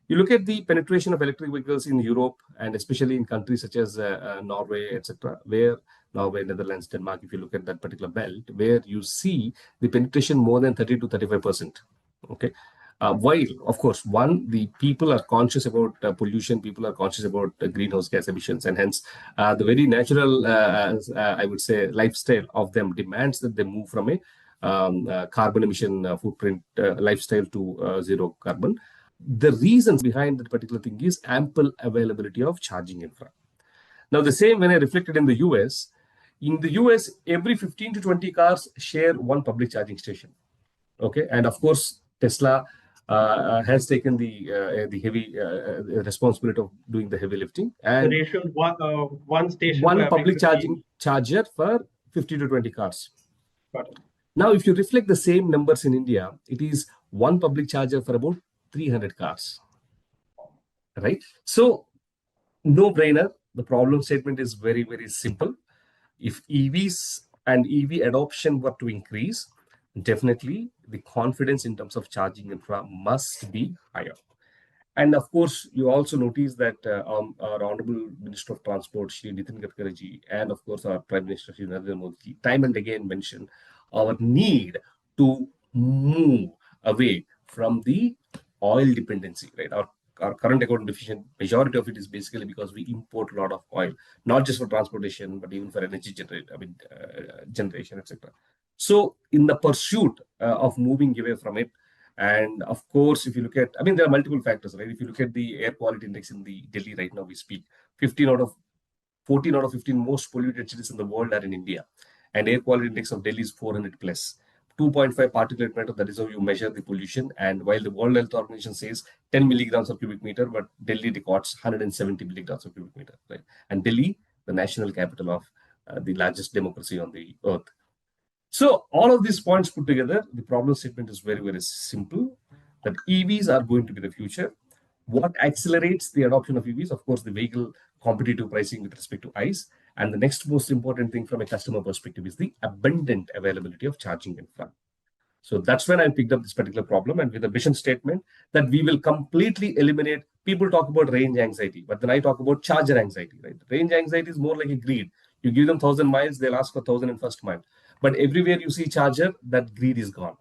You look at the penetration of electric vehicles in Europe and especially in countries such as Norway, etc., where Norway, Netherlands, Denmark, if you look at that particular belt, where you see the penetration more than 30 to 35%. Okay. While, of course, one, the people are conscious about pollution, people are conscious about greenhouse gas emissions, and hence the very natural, I would say, lifestyle of them demands that they move from a carbon emission footprint lifestyle to zero carbon. The reasons behind that particular thing is ample availability of charging infra. Now, the same when I reflected in the US, every 15 to 20 cars share one public charging station. Okay, and of course, Tesla has taken the heavy responsibility of doing the heavy lifting, and the ratio one station one public charging charger for 50 to 20 cars. Got it. Now, if you reflect the same numbers in India, it is one public charger for about 300 cars, right? So, no brainer. The problem statement is very, very simple. If EVs and EV adoption were to increase, definitely the confidence in terms of charging infra must be higher. And of course, you also notice that our Honorable Minister of Transport, Shri Nitin Gadkari, and of course our Prime Minister, Shri Narendra Modi, time and again mentioned our need to move away from the oil dependency, right? Our current account deficient, majority of it is basically because we import a lot of oil, not just for transportation, but even for energy generation, etc. So in the pursuit of moving away from it, and of course, if you look at, there are multiple factors, right? If you look at the air quality index in the Delhi right now, we speak 14 out of 15 most polluted cities in the world are in India. And air quality index of Delhi is 400 plus. 2.5 particulate matter, that is how you measure the pollution. And while the World Health Organization says 10 milligrams of cubic meter, but Delhi records 170 milligrams of cubic meter, right? And Delhi, the national capital of the largest democracy on the earth. So all of these points put together, the problem statement is very, very simple, that EVs are going to be the future. What accelerates the adoption of EVs? Of course, the vehicle competitive pricing with respect to ICE. And the next most important thing from a customer perspective is the abundant availability of charging infra. So that's when I picked up this particular problem, and with a vision statement that we will completely eliminate. People talk about range anxiety, but then I talk about charger anxiety, right? Range anxiety is more like a greed. You give them 1,000 miles, they'll ask for 1,000 in first mile. But everywhere you see charger, that greed is gone.